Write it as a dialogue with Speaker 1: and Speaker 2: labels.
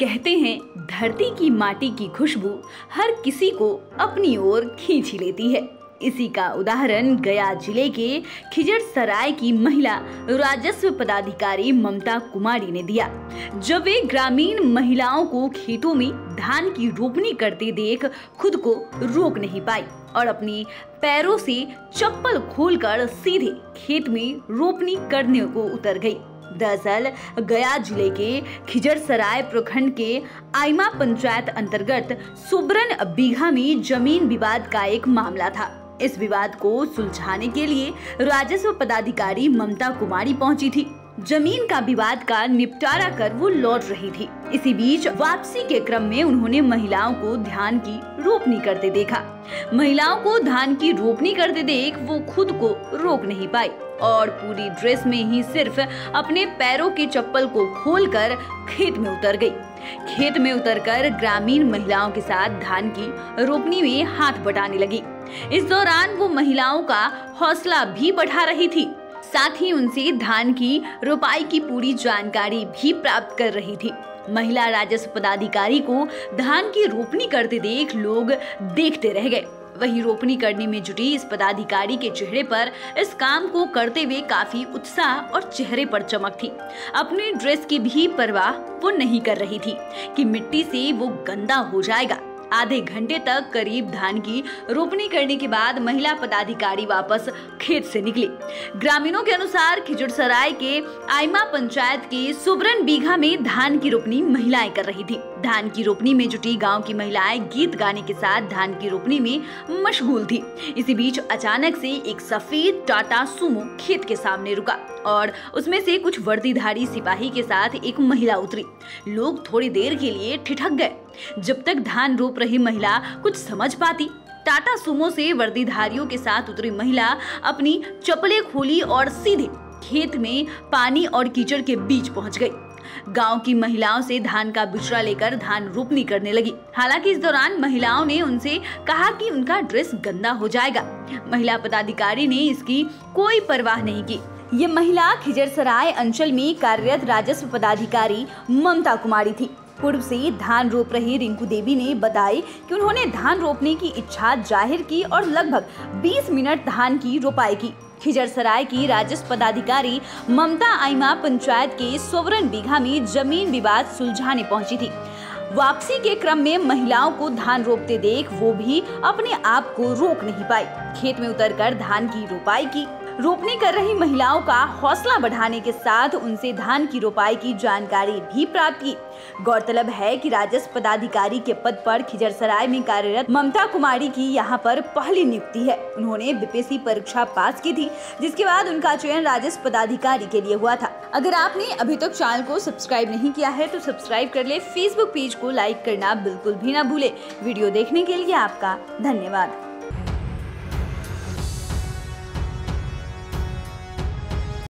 Speaker 1: कहते हैं धरती की माटी की खुशबू हर किसी को अपनी ओर खींच लेती है। इसी का उदाहरण गया जिले के खिजरसराय की महिला राजस्व पदाधिकारी ममता कुमारी ने दिया। जब वे ग्रामीण महिलाओं को खेतों में धान की रोपनी करते देख खुद को रोक नहीं पाई और अपनी पैरों से चप्पल खोलकर सीधे खेत में रोपनी करने को उतर गई। दरअसल गया जिले के खिजरसराय प्रखंड के आइमा पंचायत अंतर्गत सुब्रन बीघा में जमीन विवाद का एक मामला था। इस विवाद को सुलझाने के लिए राजस्व पदाधिकारी ममता कुमारी पहुंची थी। जमीन का विवाद का निपटारा कर वो लौट रही थी। इसी बीच वापसी के क्रम में उन्होंने महिलाओं को धान की रोपनी करते देखा। महिलाओं को धान की रोपनी करते देख वो खुद को रोक नहीं पाई और पूरी ड्रेस में ही सिर्फ अपने पैरों के चप्पल को खोलकर खेत में उतर गई। खेत में उतरकर ग्रामीण महिलाओं के साथ धान की रोपनी में हाथ बटाने लगी। इस दौरान वो महिलाओं का हौसला भी बढ़ा रही थी, साथ ही उनसे धान की रोपाई की पूरी जानकारी भी प्राप्त कर रही थी। महिला राजस्व पदाधिकारी को धान की रोपनी करते देख लोग देखते रह गए। वही रोपनी करने में जुटी इस पदाधिकारी के चेहरे पर इस काम को करते हुए काफी उत्साह और चेहरे पर चमक थी। अपने ड्रेस की भी परवाह वो नहीं कर रही थी कि मिट्टी से वो गंदा हो जाएगा। आधे घंटे तक करीब धान की रोपनी करने के बाद महिला पदाधिकारी वापस खेत से निकली। ग्रामीणों के अनुसार खिजरसराय के आइमा पंचायत के सुब्रन बीघा में धान की रोपनी महिलाएं कर रही थी। धान की रोपनी में जुटी गांव की महिलाएं गीत गाने के साथ धान की रोपनी में मशगूल थी। इसी बीच अचानक से एक सफेद टाटा सुमो खेत के सामने रुका और उसमें से कुछ वर्दीधारी सिपाही के साथ एक महिला उतरी। लोग थोड़ी देर के लिए ठिठक गए। जब तक धान रोप रही महिला कुछ समझ पाती, टाटा सुमो से वर्दीधारियों के साथ उतरी महिला अपनी चप्पलें खोली और सीधे खेत में पानी और कीचड़ के बीच पहुंच गई। गांव की महिलाओं से धान का बिचड़ा लेकर धान रोपनी करने लगी। हालांकि इस दौरान महिलाओं ने उनसे कहा कि उनका ड्रेस गंदा हो जाएगा। महिला पदाधिकारी ने इसकी कोई परवाह नहीं की। ये महिला खिजरसराय अंचल में कार्यरत राजस्व पदाधिकारी ममता कुमारी थी। पूर्व से धान रोप रही रिंकू देवी ने बताई कि उन्होंने धान रोपने की इच्छा जाहिर की और लगभग 20 मिनट धान की रोपाई की। खिजरसराय की राजस्व पदाधिकारी ममता आइमा पंचायत के सुब्रन बीघा में जमीन विवाद सुलझाने पहुंची थी। वापसी के क्रम में महिलाओं को धान रोपते देख वो भी अपने आप को रोक नहीं पाई। खेत में उतरकर धान की रोपाई की। रोपनी कर रही महिलाओं का हौसला बढ़ाने के साथ उनसे धान की रोपाई की जानकारी भी प्राप्त की। गौरतलब है कि राजस्व पदाधिकारी के पद पर खिजरसराय में कार्यरत ममता कुमारी की यहां पर पहली नियुक्ति है। उन्होंने बीपीएससी परीक्षा पास की थी, जिसके बाद उनका चयन राजस्व पदाधिकारी के लिए हुआ था। अगर आपने अभी तक चैनल को सब्सक्राइब नहीं किया है तो सब्सक्राइब कर ले। फेसबुक पेज को लाइक करना बिल्कुल भी ना भूले। वीडियो देखने के लिए आपका धन्यवाद।